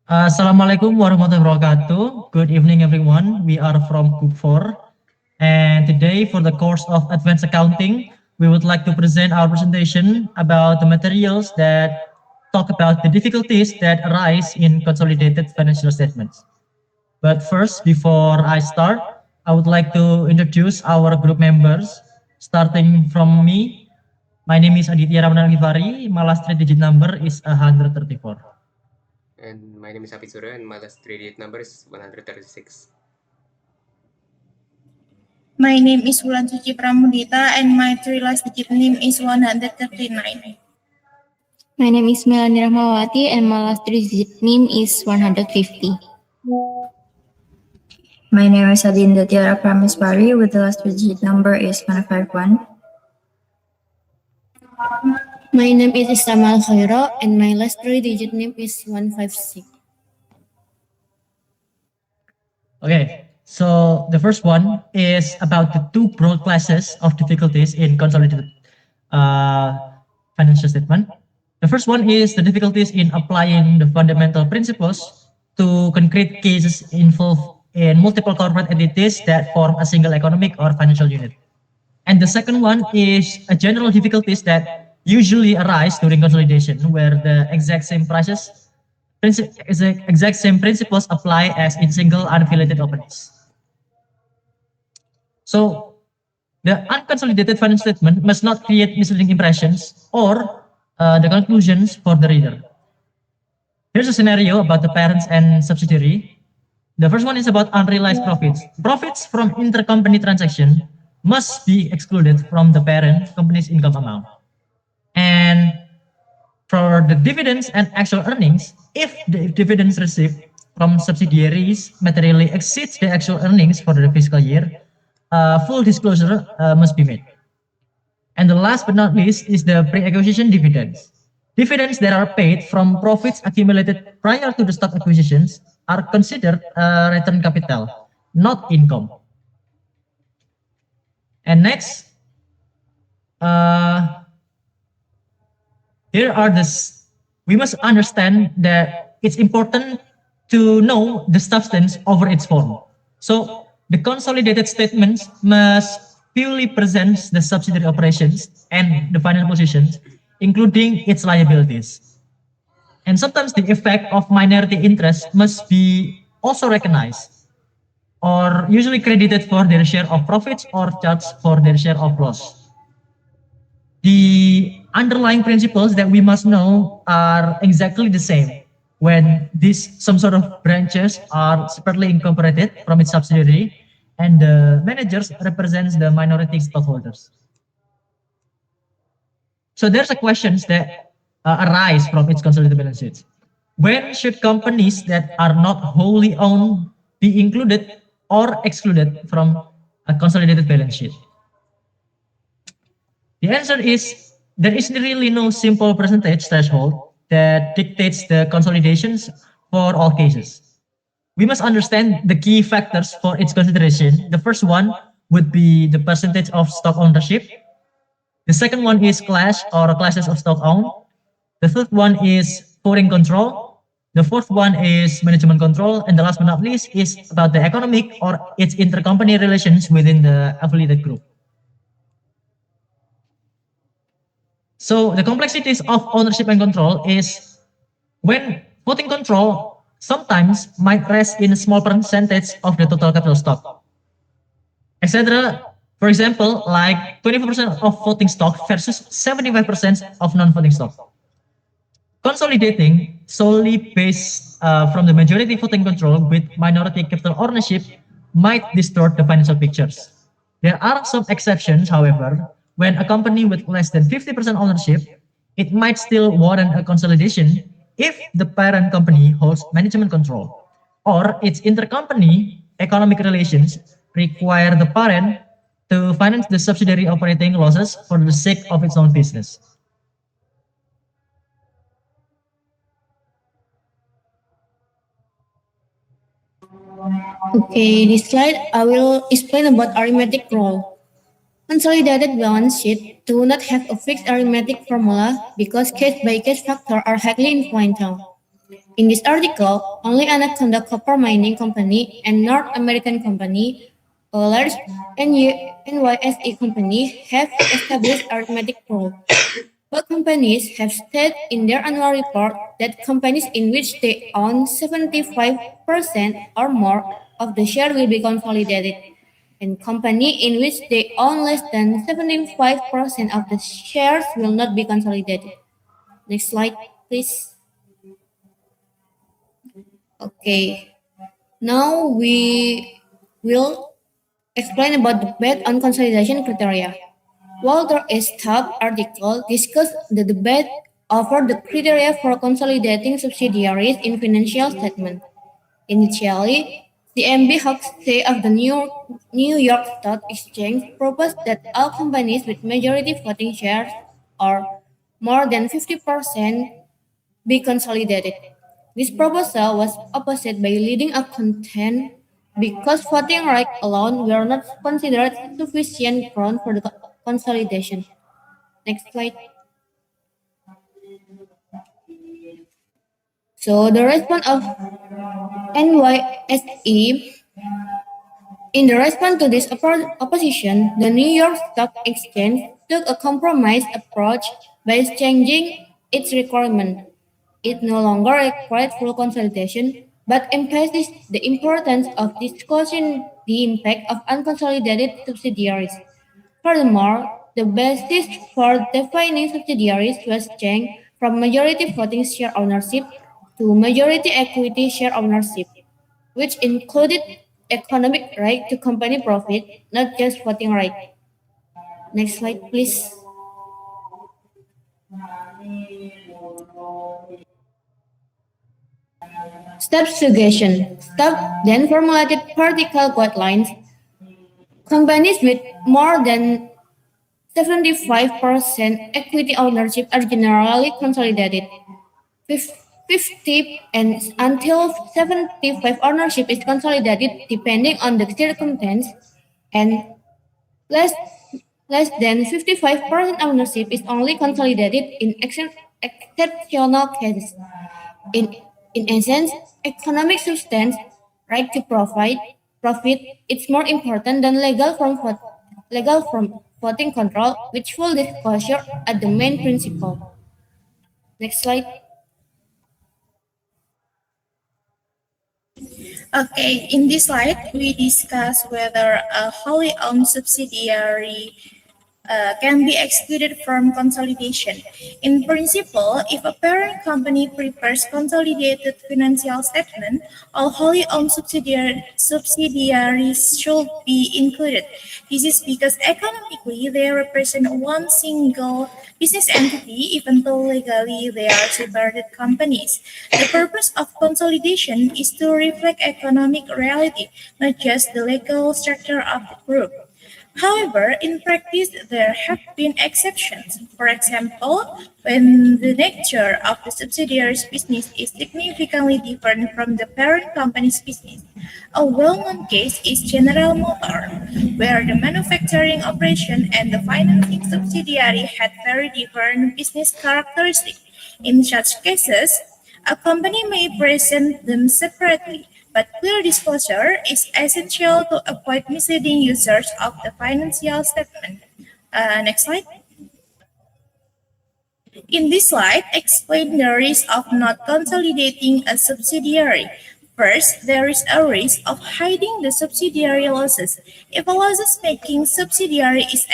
Assalamualaikum warahmatullahi wabarakatuh. Good evening, everyone. We are from Group 4. And today, for the course of Advanced Accounting, we would like to present our presentation about the materials that talk about the difficulties that arise in consolidated financial statements. But first, before I start, I would like to introduce our group members, starting from me. My name is Aditya Ramadan Givari. My last three digit number is 134. And my name is Hafid Surya, and my last 3-digit number is 136. My name is Wulan Suci Pramudita and my three last digit name is 139. My name is Melanie Rahmawati and my last three-digit name is 150. My name is Adinda Tiara Prameswari with the last digit number is 151. My name is Istamal Khairo and my last three-digit name is 156. Okay, so the first one is about the two broad classes of difficulties in consolidated financial statement. The first one is the difficulties in applying the fundamental principles to concrete cases involved in multiple corporate entities that form a single economic or financial unit. And the second one is a general difficulties that usually arise during consolidation, where the exact same principles apply as in single unaffiliated openings. So the unconsolidated financial statement must not create misleading impressions or the conclusions for the reader. Here's a scenario about the parents and subsidiary. The first one is about unrealized profits. Profits from intercompany transaction must be excluded from the parent company's income amount. And for the dividends and actual earnings, if the dividends received from subsidiaries materially exceeds the actual earnings for the fiscal year, full disclosure must be made. And the last but not least is the pre-acquisition dividends. Dividends that are paid from profits accumulated prior to the stock acquisitions are considered return capital, not income. And next, here are we must understand that it's important to know the substance over its form. So the consolidated statements must purely present the subsidiary operations and the financial positions, including its liabilities. And sometimes the effect of minority interest must be also recognized or usually credited for their share of profits or charged for their share of loss. The underlying principles that we must know are exactly the same when some sort of branches are separately incorporated from its subsidiary and the managers represents the minority stockholders. So there's a questions that arise from its consolidated balance sheets. When should companies that are not wholly owned be included or excluded from a consolidated balance sheet? The answer is there is really no simple percentage threshold that dictates the consolidations for all cases. We must understand the key factors for its consideration. The first one would be the percentage of stock ownership. The second one is class or classes of stock owned. The third one is voting control. The fourth one is management control. And the last but not least is about the economic or its intercompany relations within the affiliated group. So the complexities of ownership and control is when voting control sometimes might rest in a small percentage of the total capital stock, etc. For example, like 24% of voting stock versus 75% of non-voting stock. Consolidating solely based from the majority voting control with minority capital ownership might distort the financial pictures. There are some exceptions, however. When a company with less than 50% ownership, it might still warrant a consolidation if the parent company holds management control or its intercompany economic relations require the parent to finance the subsidiary operating losses for the sake of its own business. Okay, this slide I will explain about arithmetic rule. Consolidated balance sheet do not have a fixed arithmetic formula because case-by-case factors are highly influential. In this article, only Anaconda Copper Mining Company and North American Company, a large NYSE company, have established arithmetic rule. Both companies have stated in their annual report that companies in which they own 75% or more of the share will be consolidated, and company in which they own less than 75% of the shares will not be consolidated. Next slide, please. Okay, now we will explain about the debate on consolidation criteria. Walter S. Tubb article discussed the debate over the criteria for consolidating subsidiaries in financial statement. Initially, CMB Hoxie of the New York Stock Exchange proposed that all companies with majority voting shares or more than 50% be consolidated. This proposal was opposed by leading accountant because voting rights alone were not considered sufficient ground for the consolidation. Next slide. So the response of NYSE. In the response to this opposition, the New York Stock Exchange took a compromise approach by changing its requirement. It no longer required full consolidation, but emphasized the importance of discussing the impact of unconsolidated subsidiaries. Furthermore, the basis for defining subsidiaries was changed from majority voting share ownership to majority equity share ownership, which included economic right to company profit, not just voting right. Next slide, please. Step suggestion. Step then formulated practical guidelines. Companies with more than 75% equity ownership are generally consolidated. 50 and until 75 ownership is consolidated depending on the circumstance, and less than 55% ownership is only consolidated in exceptional cases. In essence, economic substance, right to profit, it's more important than legal from voting control, which full disclosure at the main principle. Next slide. Okay, in this slide, we discuss whether a wholly owned subsidiary can be excluded from consolidation. In principle, if a parent company prepares consolidated financial statement, all wholly owned subsidiaries should be included. This is because economically they represent one single business entity, even though legally they are separated companies. The purpose of consolidation is to reflect economic reality, not just the legal structure of the group. However, in practice, there have been exceptions. For example, when the nature of the subsidiary's business is significantly different from the parent company's business. A well-known case is General Motors, where the manufacturing operation and the financing subsidiary had very different business characteristics. In such cases, a company may present them separately, but clear disclosure is essential to avoid misleading users of the financial statement. Next slide. In this slide, explain the risk of not consolidating a subsidiary. First, there is a risk of hiding the subsidiary losses. If a losses-making subsidiary is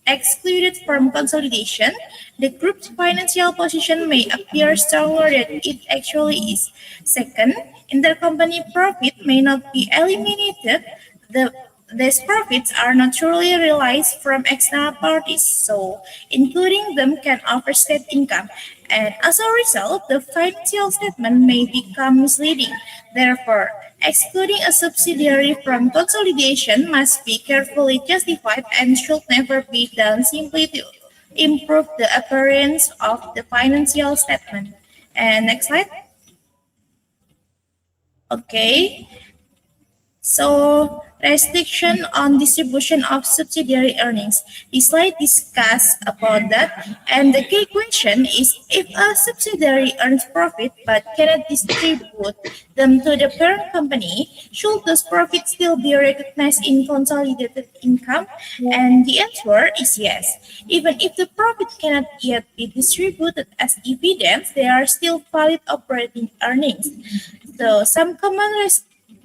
excluded from consolidation, the group's financial position may appear stronger than it actually is. Second, intercompany profit may not be eliminated. These profits are not truly realized from external parties, so including them can overstate income. And as a result, the financial statement may become misleading. Therefore, excluding a subsidiary from consolidation must be carefully justified and should never be done simply to improve the appearance of the financial statement. And next slide. Okay. So, restriction on distribution of subsidiary earnings. The slide discussed about that, and the key question is if a subsidiary earns profit but cannot distribute them to the parent company, should those profits still be recognized in consolidated income? And the answer is yes. Even if the profit cannot yet be distributed as dividends, they are still valid operating earnings. So, some common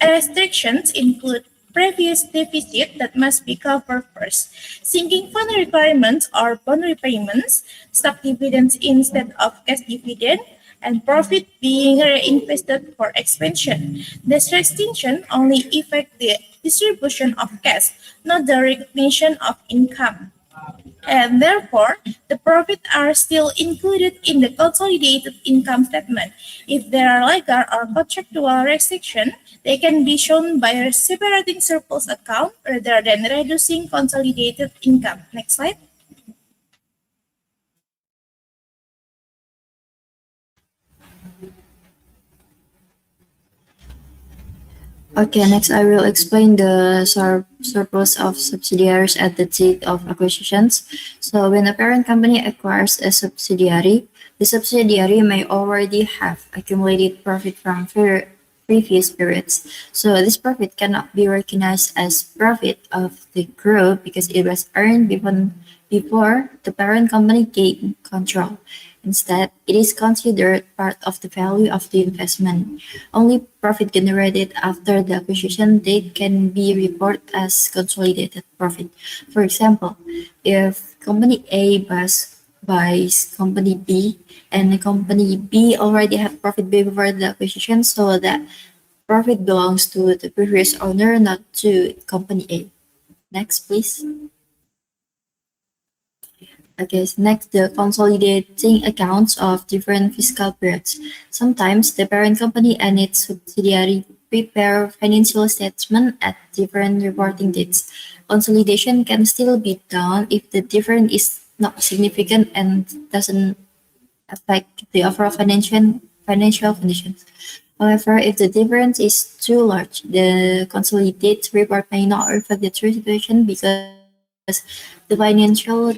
restrictions include previous deficit that must be covered first, sinking fund requirements or bond repayments, stock dividends instead of cash dividend, and profit being reinvested for expansion. This restriction only affect the distribution of cash, not the recognition of income, and therefore the profits are still included in the consolidated income statement. If there are legal or contractual restrictions, they can be shown by separating surplus account rather than reducing consolidated income. Next slide. Okay, next I will explain the surplus of subsidiaries at the date of acquisitions. So when a parent company acquires a subsidiary, the subsidiary may already have accumulated profit from previous periods. So this profit cannot be recognized as profit of the group because it was earned before the parent company gained control. Instead, it is considered part of the value of the investment. Only profit generated after the acquisition date can be reported as consolidated profit. For example, if company A buys company B and the company B already had profit before the acquisition, so that profit belongs to the previous owner, not to company A. Next, please. Okay, so next, the consolidating accounts of different fiscal periods. Sometimes the parent company and its subsidiary prepare financial statements at different reporting dates. Consolidation can still be done if the difference is not significant and doesn't affect the overall financial conditions. However, if the difference is too large, the consolidated report may not reflect the true situation because the financial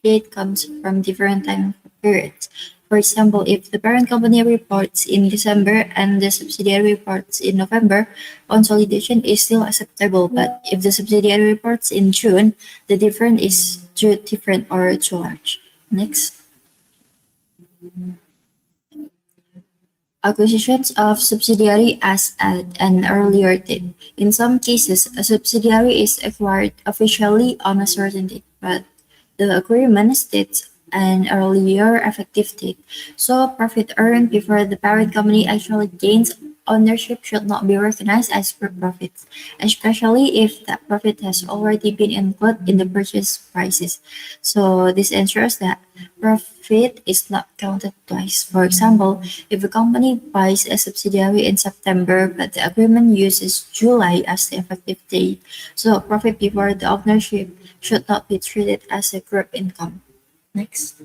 date comes from different time periods. For example, if the parent company reports in December and the subsidiary reports in November, consolidation is still acceptable. But if the subsidiary reports in June, the difference is too different or too large. Next. Acquisitions of subsidiary as at an earlier date. In some cases, a subsidiary is acquired officially on a certain date, but the agreement states an earlier effective date, so profit earned before the parent company actually gains ownership should not be recognized as profit, especially if that profit has already been included in the purchase prices. So this ensures that profit is not counted twice. For example, if a company buys a subsidiary in September but the agreement uses July as the effective date, so profit before the ownership should not be treated as a group income. Next.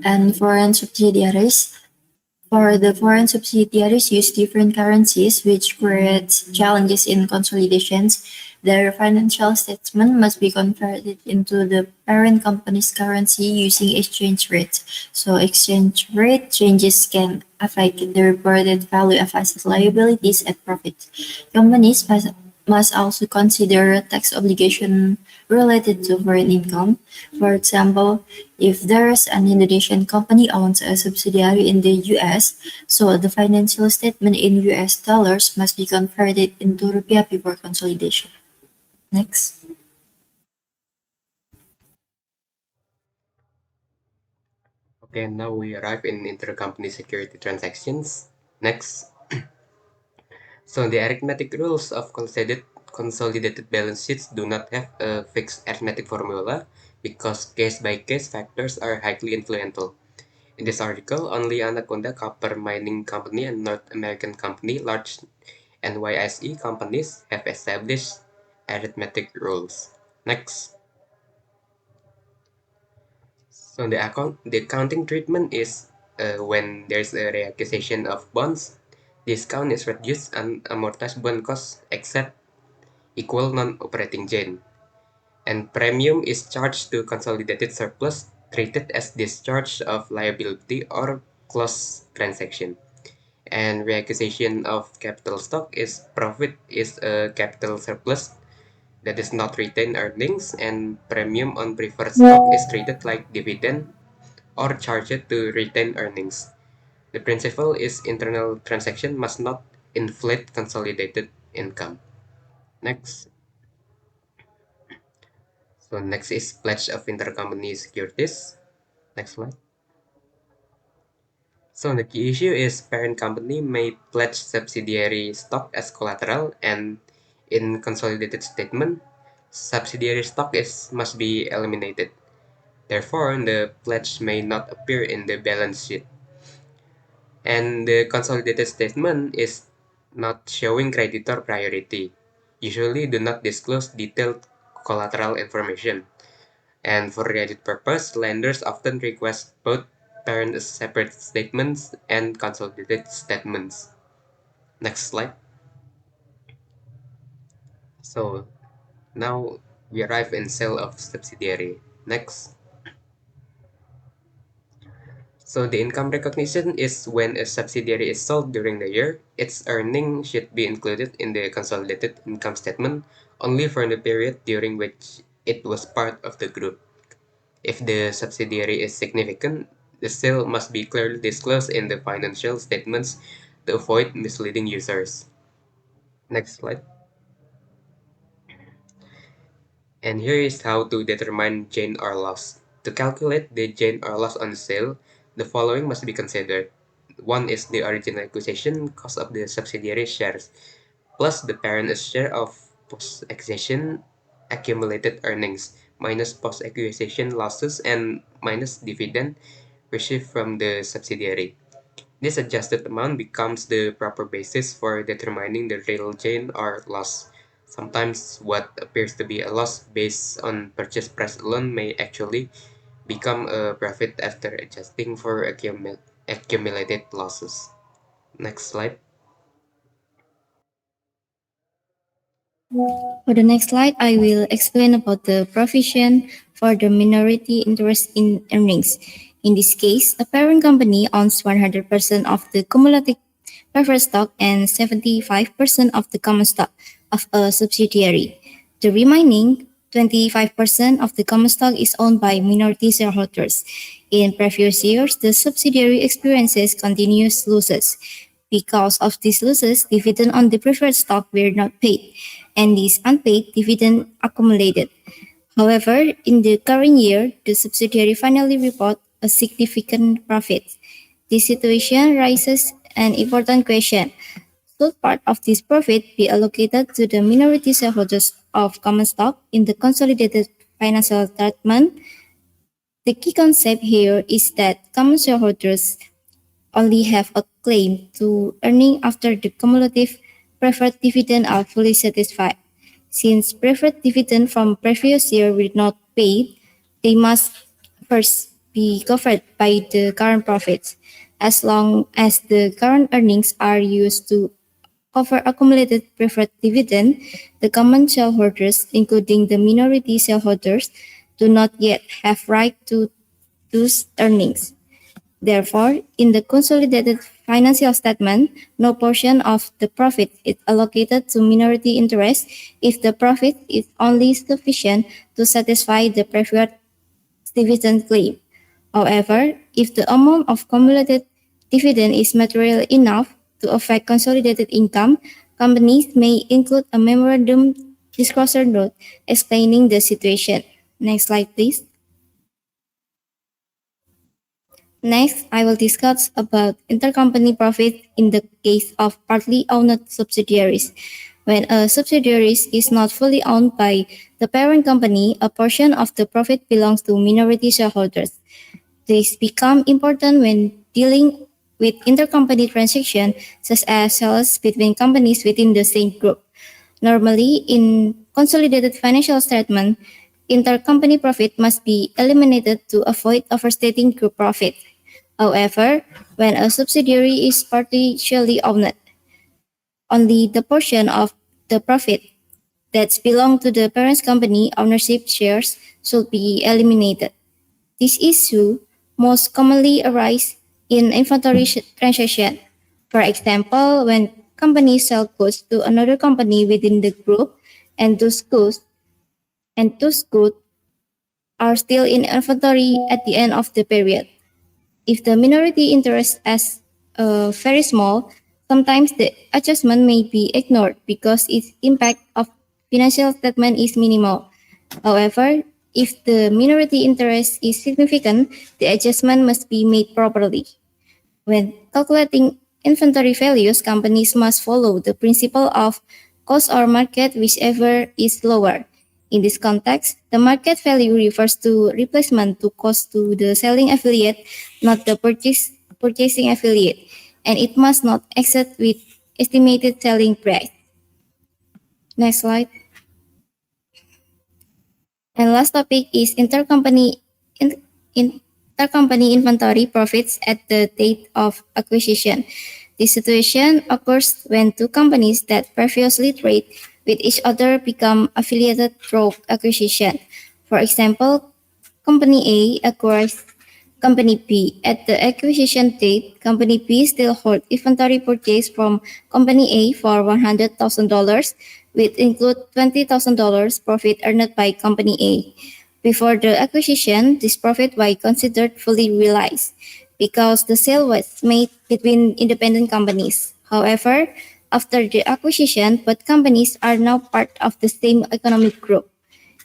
And foreign subsidiaries. For the foreign subsidiaries use different currencies, which creates challenges in consolidations. Their financial statement must be converted into the parent company's currency using exchange rates. So exchange rate changes can affect the reported value of assets, liabilities, and profits. Companies must also consider tax obligation related to foreign income. For example, if there's an Indonesian company owns a subsidiary in the US, so the financial statement in US dollars must be converted into rupiah before consolidation. Next. Okay, now we arrive in intercompany security transactions. Next. So the arithmetic rules of consolidated balance sheets do not have a fixed arithmetic formula because case-by-case factors are highly influential. In this article, only Anaconda Copper Mining Company and North American Company, large NYSE companies, have established arithmetic rules. Next. So the accounting treatment is when there's a reacquisition of bonds, discount is reduced and amortized bond costs except equal non-operating gain. And premium is charged to consolidated surplus, treated as discharge of liability or closed transaction. And reacquisition of capital stock is profit is a capital surplus that is not retained earnings, and premium on preferred stock is treated like dividend or charged to retain earnings. The principle is internal transaction must not inflate consolidated income. Next. So next is pledge of intercompany securities. Next slide. So the key issue is parent company may pledge subsidiary stock as collateral, and in consolidated statement, subsidiary stock must be eliminated. Therefore, the pledge may not appear in the balance sheet. And the consolidated statement is not showing creditor priority. Usually do not disclose detailed collateral information. And for credit purpose, lenders often request both parent separate statements and consolidated statements. Next slide. So now we arrive in sale of subsidiary. Next. So the income recognition is when a subsidiary is sold during the year, its earning should be included in the consolidated income statement only for the period during which it was part of the group. If the subsidiary is significant, the sale must be clearly disclosed in the financial statements to avoid misleading users. Next slide. And here is how to determine gain or loss. To calculate the gain or loss on sale, the following must be considered. One is the original acquisition cost of the subsidiary shares, plus the parent's share of post-acquisition accumulated earnings, minus post-acquisition losses, and minus dividend received from the subsidiary. This adjusted amount becomes the proper basis for determining the real gain or loss. Sometimes what appears to be a loss based on purchase price alone may actually become a profit after adjusting for accumulated losses. Next slide. For the next slide, I will explain about the provision for the minority interest in earnings. In this case, a parent company owns 100% of the cumulative preferred stock and 75% of the common stock of a subsidiary. The remaining 25% of the common stock is owned by minority shareholders. In previous years, the subsidiary experiences continuous losses. Because of these losses, dividend on the preferred stock were not paid, and this unpaid dividend accumulated. However, in the current year, the subsidiary finally reported a significant profit. This situation raises an important question. Should part of this profit be allocated to the minority shareholders of common stock in the consolidated financial statement? The key concept here is that common shareholders only have a claim to earning after the cumulative preferred dividend are fully satisfied. Since preferred dividend from previous year were not paid, they must first be covered by the current profits. As long as the current earnings are used to cover accumulated preferred dividend, the common shareholders, including the minority shareholders, do not yet have right to those earnings. Therefore, in the consolidated financial statement, no portion of the profit is allocated to minority interest if the profit is only sufficient to satisfy the preferred dividend claim. However, if the amount of cumulated dividend is material enough to affect consolidated income, companies may include a memorandum disclosure note explaining the situation. Next slide, please. Next, I will discuss about intercompany profit in the case of partly owned subsidiaries. When a subsidiary is not fully owned by the parent company, a portion of the profit belongs to minority shareholders. This becomes important when dealing with intercompany transactions, such as sales between companies within the same group. Normally, in consolidated financial statement, intercompany profit must be eliminated to avoid overstating group profit. However, when a subsidiary is partially owned, only the portion of the profit that belong to the parent company ownership shares should be eliminated. This issue most commonly arises in inventory transaction. For example, when companies sell goods to another company within the group, and those goods are still in inventory at the end of the period. If the minority interest is very small, sometimes the adjustment may be ignored because its impact of financial statement is minimal. However, if the minority interest is significant, the adjustment must be made properly. When calculating inventory values, companies must follow the principle of cost or market, whichever is lower. In this context, the market value refers to replacement to cost to the selling affiliate, not the purchasing affiliate, and it must not exceed with estimated selling price. Next slide. And last topic is intercompany inventory profits at the date of acquisition. This situation occurs when two companies that previously trade with each other become affiliated through acquisition. For example, Company A acquires Company B. At the acquisition date, Company B still holds inventory purchased from Company A for $100,000, which include $20,000 profit earned by Company A. Before the acquisition, this profit was considered fully realized because the sale was made between independent companies. However, after the acquisition, both companies are now part of the same economic group.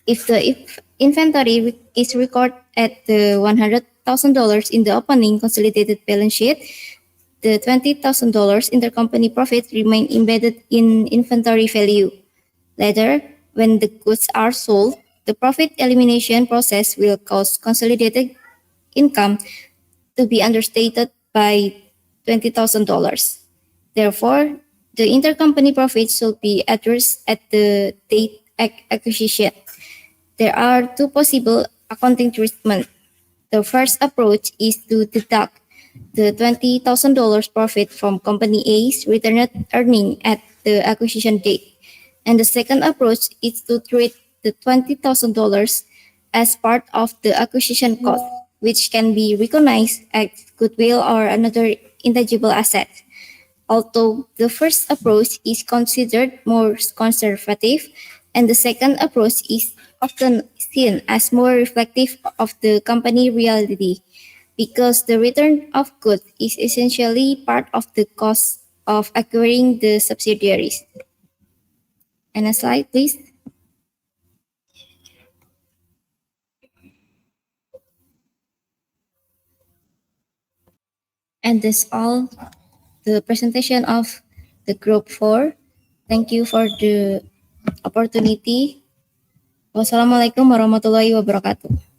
If the inventory is recorded at the $100,000 in the opening consolidated balance sheet, the $20,000 intercompany profit remain embedded in inventory value. Later, when the goods are sold, the profit elimination process will cause consolidated income to be understated by $20,000. Therefore, the intercompany profit should be addressed at the date acquisition. There are two possible accounting treatments. The first approach is to deduct the $20,000 profit from Company A's returned earning at the acquisition date. And the second approach is to treat the $20,000 as part of the acquisition cost, which can be recognized as goodwill or another intangible asset. Although the first approach is considered more conservative, and the second approach is often seen as more reflective of the company reality, because the return of goods is essentially part of the cost of acquiring the subsidiaries. And a slide, please. And that's all the presentation of the group 4. Thank you for the opportunity. Wassalamualaikum warahmatullahi wabarakatuh.